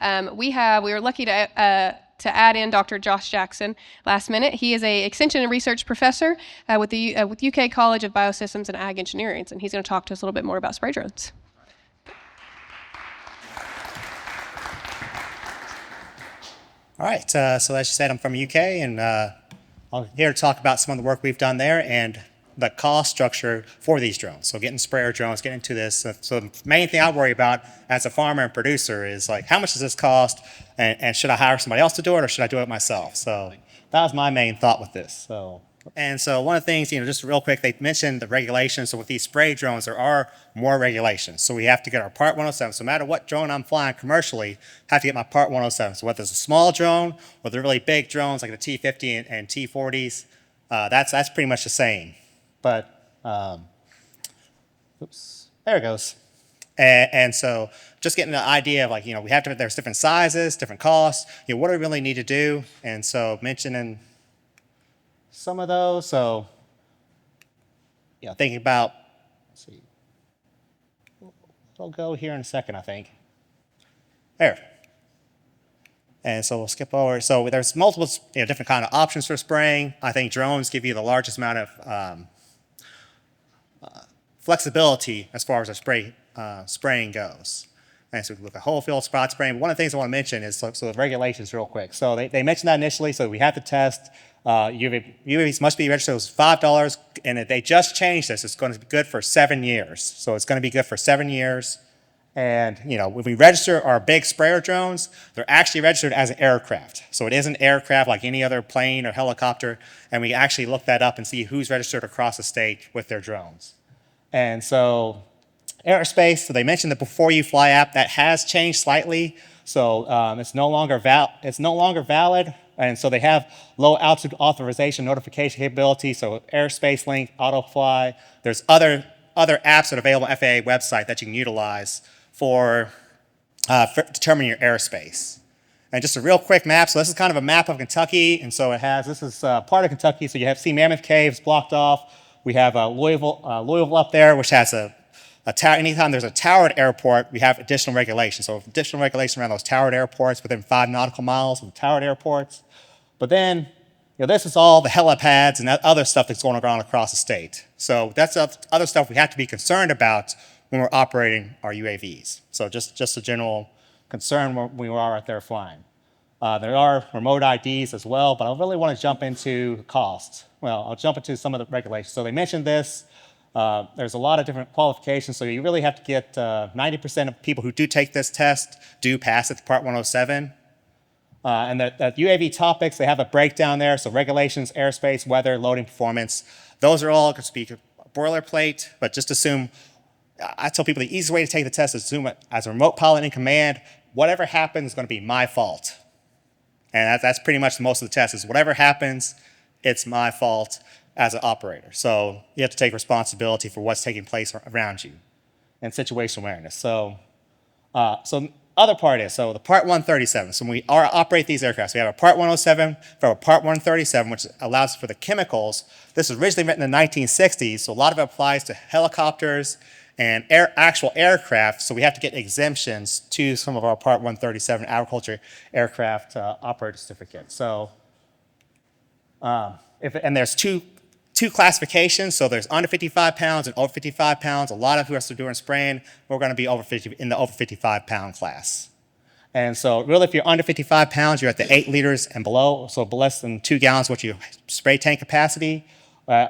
We were lucky to add in Dr. Josh Jackson last minute. He is a extension and research professor with UK College of Biosystems and Ag Engineering, and he's going to talk to us a little bit more about spray drones. All right, so as you said, I'm from UK, and I'm here to talk about some of the work we've done there and the cost structure for these drones. So getting sprayer drones, getting into this. So the main thing I worry about as a farmer and producer is like, how much does this cost, and should I hire somebody else to do it, or should I do it myself? So that was my main thought with this. So one of the things, just real quick, they mentioned the regulations. So with these spray drones, there are more regulations. So we have to get our Part 107. So no matter what drone I'm flying commercially, I have to get my Part 107. So whether it's a small drone or the really big drones like the T50 and T40s, that's pretty much the same. But, oops, there it goes. And so just getting the idea of there's different sizes, different costs, what do we really need to do? And so mentioning some of those. So, thinking about, let's see, we'll go here in a second, I think. There. And so we'll skip over. So there's multiple, different kind of options for spraying. I think drones give you the largest amount of flexibility as far as spraying goes. And so we can look at whole field spot spraying. But one of the things I want to mention is so the regulations real quick. So they mentioned that initially, so we have to test. UAVs must be registered as $5, and if they just changed this, it's going to be good for 7 years. So it's going to be good for 7 years. And when we register our big sprayer drones, they're actually registered as an aircraft. So it is an aircraft like any other plane or helicopter, and we actually look that up and see who's registered across the state with their drones. And so airspace, so they mentioned the Before You Fly app, that has changed slightly. So it's no longer valid. And so they have low altitude authorization notification capability. So airspace link, autofly. There's other apps that are available on FAA website that you can utilize for determining your airspace. And just a real quick map. So this is kind of a map of Kentucky. And so this is part of Kentucky. So you see Mammoth Caves blocked off. We have Louisville up there, which has a tower. Anytime there's a towered airport, we have additional regulations. So additional regulation around those towered airports within 5 nautical miles of towered airports. But then, this is all the helipads and that other stuff that's going on across the state. So that's other stuff we have to be concerned about when we're operating our UAVs. So just a general concern when we are out there flying. There are remote IDs as well, but I really want to jump into cost. Well, I'll jump into some of the regulations. So they mentioned this. There's a lot of different qualifications, so you really have to get 90% of people who do take this test do pass it to Part 107. And the UAV topics, they have a breakdown there. So regulations, airspace, weather, loading performance. Those are all going to be boilerplate, but just assume, I tell people the easiest way to take the test is assume it as a remote pilot in command. Whatever happens is going to be my fault. And that's pretty much most of the test is whatever happens, it's my fault as an operator. So you have to take responsibility for what's taking place around you and situational awareness. So other part is, so the Part 137. So when we operate these aircraft, we have a Part 107 for a Part 137, which allows for the chemicals. This was originally written in the 1960s, so a lot of it applies to helicopters and actual aircraft, so we have to get exemptions to some of our Part 137 agriculture aircraft operator certificates. So, and there's two classifications, so there's under 55 pounds and over 55 pounds. A lot of us are doing spraying, we're going to be in the over 55 pound class. And so really if you're under 55 pounds, you're at the 8 liters and below, so less than 2 gallons, what's your spray tank capacity.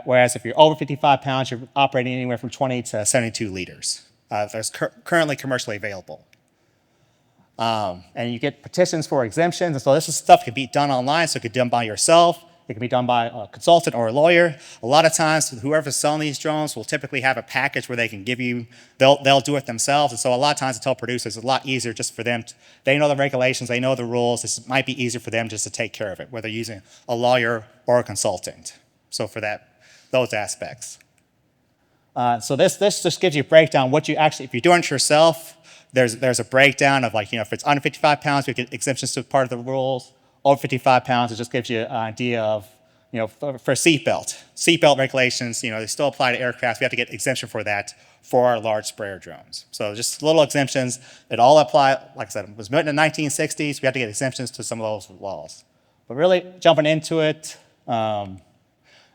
Whereas if you're over 55 pounds, you're operating anywhere from 20 to 72 liters. There's currently commercially available. And you get petitions for exemptions. And so this is stuff that can be done online, so it can be done by yourself. It can be done by a consultant or a lawyer. A lot of times, whoever's selling these drones will typically have a package where they can give you, they'll do it themselves. And so a lot of times I tell producers it's a lot easier just for them, they know the regulations, they know the rules. This might be easier for them just to take care of it, whether using a lawyer or a consultant. So for those aspects. So this just gives you a breakdown what you actually, if you're doing it yourself, there's a breakdown of if it's under 55 pounds, we get exemptions to part of the rules. Over 55 pounds, it just gives you an idea of for seatbelt regulations, they still apply to aircraft. We have to get exemption for that for our large sprayer drones. So just little exemptions that all apply. Like I said, it was built in the 1960s. We have to get exemptions to some of those laws. But really jumping into it, and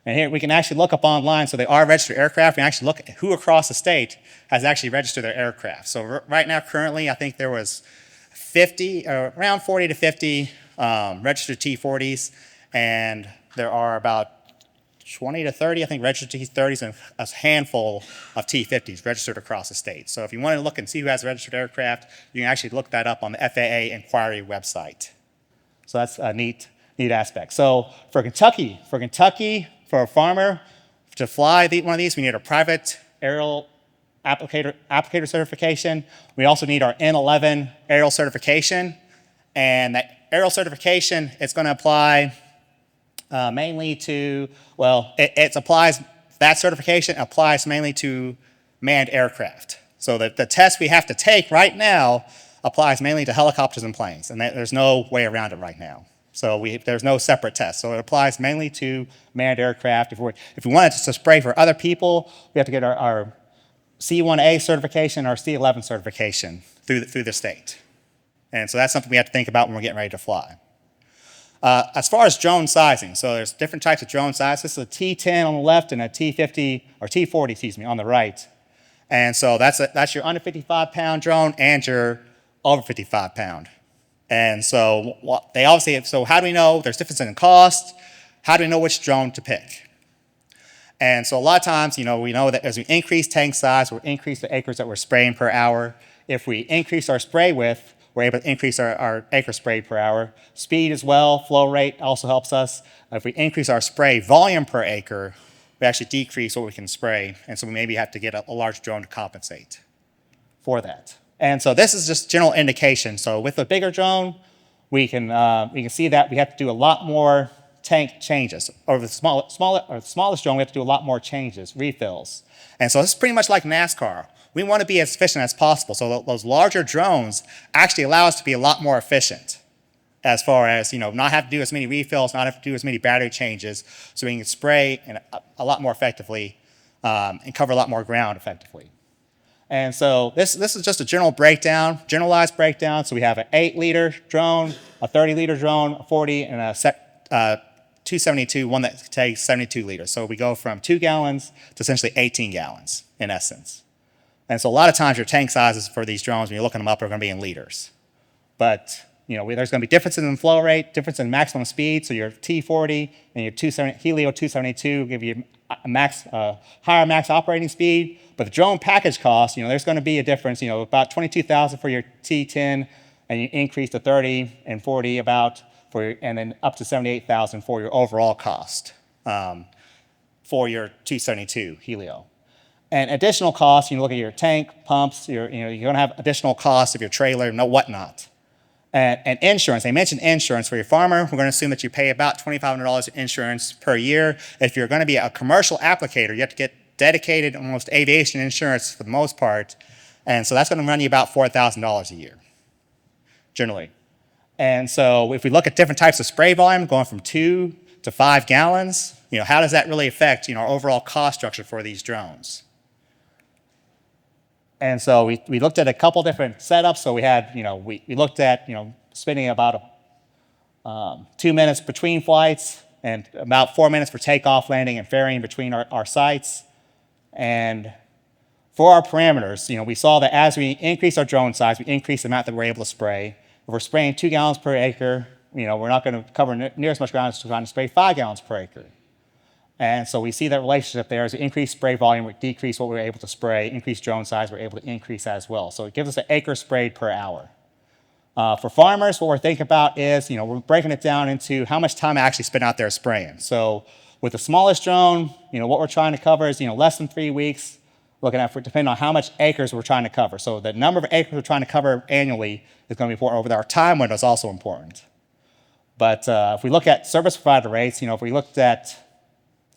here we can actually look up online. So they are registered aircraft. We can actually look at who across the state has actually registered their aircraft. So right now, currently, I think there was around 40 to 50 registered T-40s, and there are about 20 to 30, I think, registered T-30s and a handful of T-50s registered across the state. So if you want to look and see who has registered aircraft, you can actually look that up on the FAA inquiry website. So that's a neat aspect. So for Kentucky, for a farmer to fly one of these, we need a private aerial applicator certification. We also need our N11 aerial certification. And that aerial certification, it's going to apply mainly to, that certification applies mainly to manned aircraft. So the test we have to take right now applies mainly to helicopters and planes, and there's no way around it right now. So there's no separate test. So it applies mainly to manned aircraft. If we wanted to spray for other people, we have to get our C1A certification, our C11 certification through the state. And so that's something we have to think about when we're getting ready to fly. As far as drone sizing, so there's different types of drone size. This is a T10 on the left and a T50, or T40, on the right. And so that's your under 55-pound drone and your over 55-pound. And so so how do we know there's difference in cost? How do we know which drone to pick? And so a lot of times, we know that as we increase tank size, we'll increase the acres that we're spraying per hour. If we increase our spray width, we're able to increase our acre sprayed per hour. Speed as well, flow rate also helps us. If we increase our spray volume per acre, we actually decrease what we can spray. And so we maybe have to get a large drone to compensate for that. And so this is just general indication. So with a bigger drone, we can see that we have to do a lot more tank changes. Or the smallest drone, we have to do a lot more changes, refills. And so this is pretty much like NASCAR. We want to be as efficient as possible. So those larger drones actually allow us to be a lot more efficient as far as, not have to do as many refills, not have to do as many battery changes, so we can spray a lot more effectively and cover a lot more ground effectively. And so this is just a generalized breakdown. So we have an 8-liter drone, a 30-liter drone, a 40, and a 272, one that takes 72 liters. So we go from 2 gallons to essentially 18 gallons in essence. And so a lot of times your tank sizes for these drones, when you're looking them up, are going to be in liters. But there's going to be differences in flow rate, difference in maximum speed. So your T40 and your Helio 272 give you a higher max operating speed. But the drone package cost, there's going to be a difference. About $22,000 for your T10, and you increase to 30 and 40 and then up to $78,000 for your overall cost for your 272 Helio. And additional costs, look at your tank, pumps, you're going to have additional costs of your trailer, whatnot. And insurance, they mentioned insurance for your farmer. We're going to assume that you pay about $2,500 in insurance per year. If you're going to be a commercial applicator, you have to get dedicated almost aviation insurance for the most part. And so that's going to run you about $4,000 a year, generally. And so if we look at different types of spray volume, going from 2 to 5 gallons, how does that really affect our overall cost structure for these drones? And so we looked at a couple different setups. So we had, we looked at, spending about 2 minutes between flights and about 4 minutes for takeoff, landing, and ferrying between our sites. And for our parameters, we saw that as we increase our drone size, we increase the amount that we're able to spray. If we're spraying 2 gallons per acre, we're not going to cover near as much ground as trying to spray 5 gallons per acre. And so we see that relationship there. As we increase spray volume, we decrease what we're able to spray. Increase drone size, we're able to increase that as well. So it gives us an acre sprayed per hour. For farmers, what we're thinking about is, we're breaking it down into how much time I actually spend out there spraying. So with the smallest drone, what we're trying to cover is, less than 3 weeks, looking at, depending on how much acres we're trying to cover. So the number of acres we're trying to cover annually is going to be important. Over our time window is also important. But if we look at service provider rates, if we looked at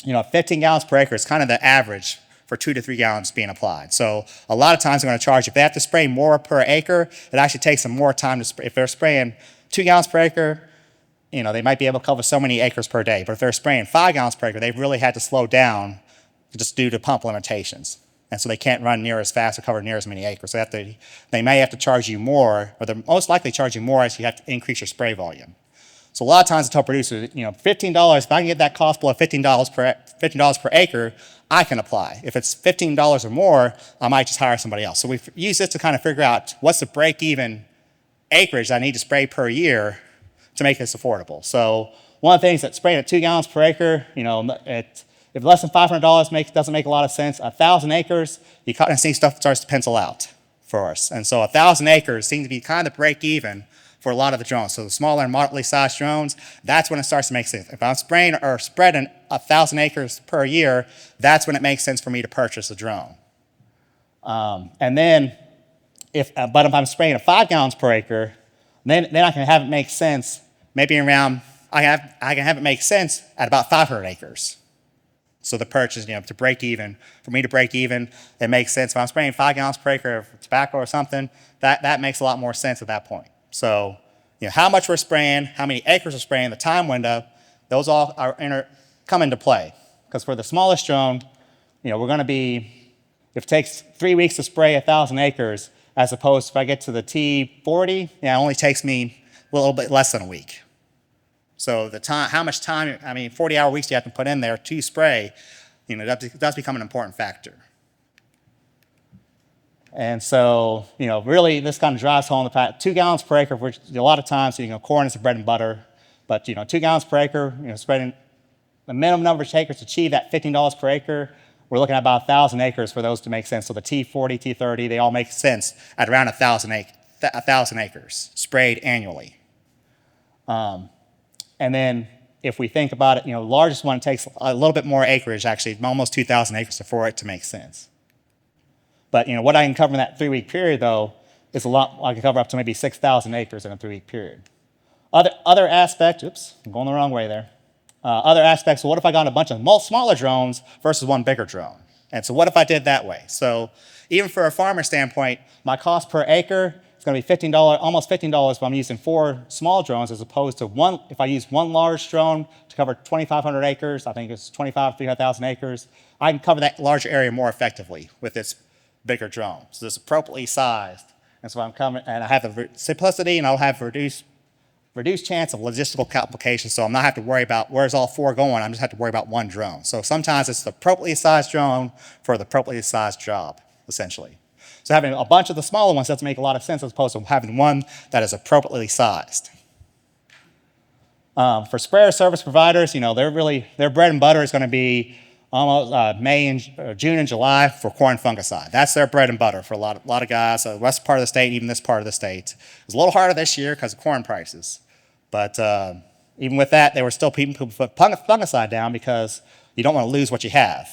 15 gallons per acre is kind of the average for 2 to 3 gallons being applied. So a lot of times they're going to charge, if they have to spray more per acre, it actually takes them more time to spray. If they're spraying 2 gallons per acre, they might be able to cover so many acres per day. But if they're spraying 5 gallons per acre, they've really had to slow down just due to pump limitations. And so they can't run near as fast or cover near as many acres. So they may have to charge you more, or they're most likely charge you more as you have to increase your spray volume. So a lot of times I tell producers, $15, if I can get that cost below $15 per acre, I can apply. If it's $15 or more, I might just hire somebody else. So we've used this to kind of figure out what's the break-even acreage I need to spray per year to make this affordable. So one of the things that spraying at 2 gallons per acre, if less than $500 doesn't make a lot of sense. 1,000 acres, you kind of see stuff starts to pencil out for us. And so 1,000 acres seems to be kind of break even for a lot of the drones. So the smaller and moderately sized drones, that's when it starts to make sense. If I'm spraying or spreading 1,000 acres per year, that's when it makes sense for me to purchase a drone. And then, if I'm spraying at 5 gallons per acre, then I can have it make sense. Maybe around I can have it make sense at about 500 acres. So the purchase, to break even, for me to break even, it makes sense. If I'm spraying 5 gallons per acre of tobacco or something, that makes a lot more sense at that point. So, how much we're spraying, how many acres we're spraying, the time window, those all come into play. Because for the smallest drone, we're going to be, if it takes 3 weeks to spray 1,000 acres, as opposed to if I get to the T40, it only takes me a little bit less than a week. So the time, how much time, 40-hour weeks you have to put in there to spray, that does become an important factor. And so, really this kind of drives home the fact 2 gallons per acre, which a lot of times, corn is the bread and butter, but 2 gallons per acre, spreading the minimum number of acres to achieve that $15 per acre, we're looking at about 1,000 acres for those to make sense. So the T40, T30, they all make sense at around 1,000 acres sprayed annually. And then if we think about it, the largest one takes a little bit more acreage, actually, almost 2,000 acres for it to make sense. But what I can cover in that 3-week period, though, is a lot. I can cover up to maybe 6,000 acres in a 3-week period. Other aspect, oops, I'm going the wrong way there. Other aspects, well, what if I got a bunch of smaller drones versus one bigger drone? And so what if I did that way? So even for a farmer standpoint, my cost per acre is going to be $15, almost $15 if I'm using 4 small drones as opposed to one. If I use one large drone to cover 2,500 acres, I think it's 300,000 acres, I can cover that larger area more effectively with this bigger drone. So it's appropriately sized. And so and I have the simplicity, and I'll have reduced chance of logistical complications, so I'm not have to worry about where's all 4 going. I just have to worry about one drone. So sometimes it's the appropriately sized drone for the appropriately sized job, essentially. So having a bunch of the smaller ones doesn't make a lot of sense as opposed to having one that is appropriately sized. For sprayer service providers, their bread and butter is going to be almost June and July for corn fungicide. That's their bread and butter for a lot of guys. The west part of the state, even this part of the state. It's a little harder this year because of corn prices. But even with that, they were still people put fungicide down because you don't want to lose what you have.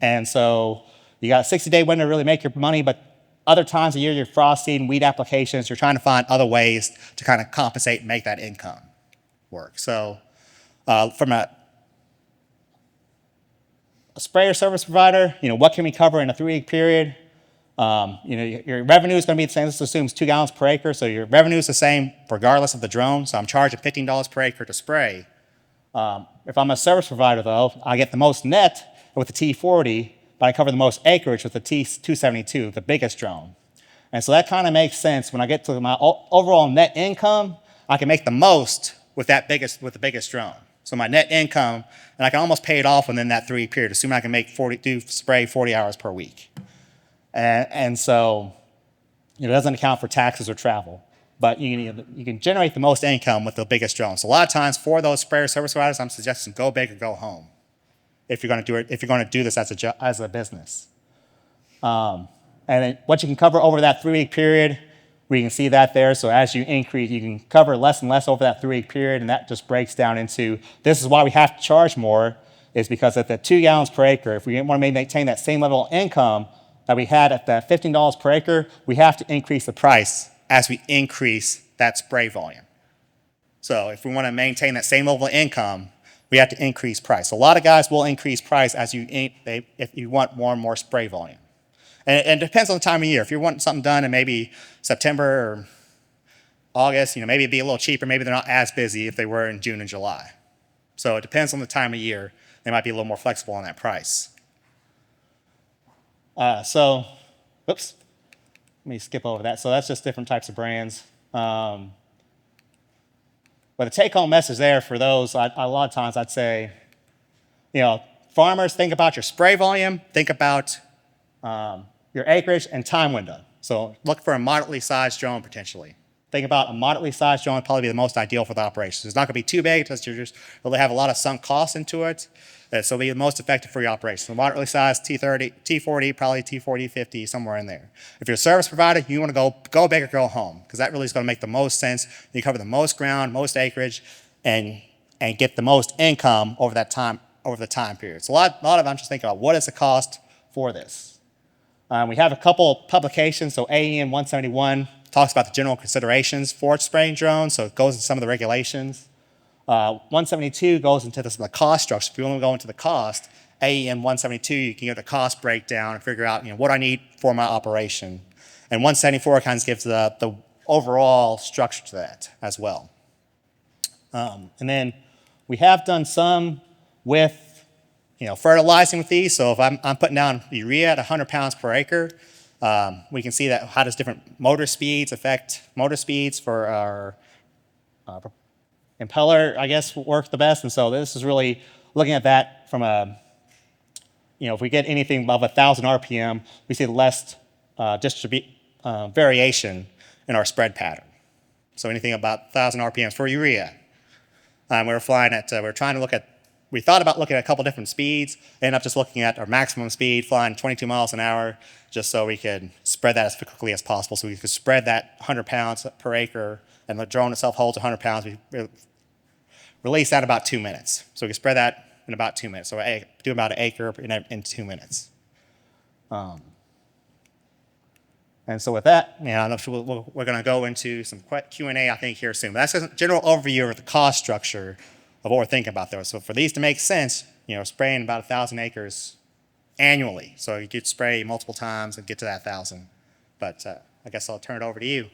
And so you got a 60-day window to really make your money, but other times of year, you're frost seeding, weed applications, you're trying to find other ways to kind of compensate and make that income work. So from a sprayer service provider, what can we cover in a 3-week period? Your revenue is going to be the same. This assumes 2 gallons per acre, so your revenue is the same regardless of the drone. So I'm charging $15 per acre to spray. If I'm a service provider, though, I get the most net with the T40, but I cover the most acreage with the T272, the biggest drone. And so that kind of makes sense. When I get to my overall net income, I can make the most with the biggest drone. So my net income, and I can almost pay it off within that 3-week period, assuming I can spray 40 hours per week. And so it doesn't account for taxes or travel. But you can generate the most income with the biggest drone. So a lot of times for those sprayer service providers, I'm suggesting go big or go home if you're going to do it. If you're going to do this as a business. And then what you can cover over that 3-week period, we can see that there. So as you increase, you can cover less and less over that 3-week period, and that just breaks down into, this is why we have to charge more, is because at the 2 gallons per acre, if we want to maintain that same level of income that we had at the $15 per acre, we have to increase the price as we increase that spray volume. So if we want to maintain that same level of income, we have to increase price. So a lot of guys will increase price as if you want more and more spray volume. And it depends on the time of year. If you're wanting something done in maybe September or August, maybe it'd be a little cheaper. Maybe they're not as busy if they were in June and July. So it depends on the time of year. They might be a little more flexible on that price. Oops, let me skip over that. So that's just different types of brands. But the take-home message there for those, a lot of times I'd say, farmers, think about your spray volume, think about your acreage and time window. So look for a moderately sized drone potentially. Think about a moderately sized drone would probably be the most ideal for the operation. It's not going to be too big because you're just really have a lot of sunk costs into it. So it'll be the most effective for your operation. So moderately sized T30, T40, probably T40, 50, somewhere in there. If you're a service provider, you want to go big or go home because that really is going to make the most sense. You cover the most ground, most acreage, and get the most income over the time period. So a lot of I'm just thinking about what is the cost for this. We have a couple publications. So AEN 171 talks about the general considerations for spraying drones. So it goes into some of the regulations. 172 goes into the cost structure. If you want to go into the cost, AEN 172, you can get the cost breakdown and figure out what I need for my operation. And 174 kind of gives the overall structure to that as well. And then we have done some with fertilizing with these. So if I'm putting down urea at 100 pounds per acre, we can see that how does different motor speeds affect motor speeds for our impeller, I guess, work the best. And so this is really looking at that from if we get anything above 1,000 RPM, we see less variation in our spread pattern. So anything about 1,000 RPMs for urea. We thought about looking at a couple different speeds, ended up just looking at our maximum speed, flying 22 miles an hour, just so we could spread that as quickly as possible. So we could spread that 100 pounds per acre, and the drone itself holds 100 pounds. We release that in about 2 minutes. So we can spread that in about 2 minutes. So we do about an acre in 2 minutes. And so with that, we're going to go into some Q&A, I think, here soon. But that's just a general overview of the cost structure of what we're thinking about there. So for these to make sense, spraying about 1,000 acres annually. So you could spray multiple times and get to that 1,000. But I guess I'll turn it over to you.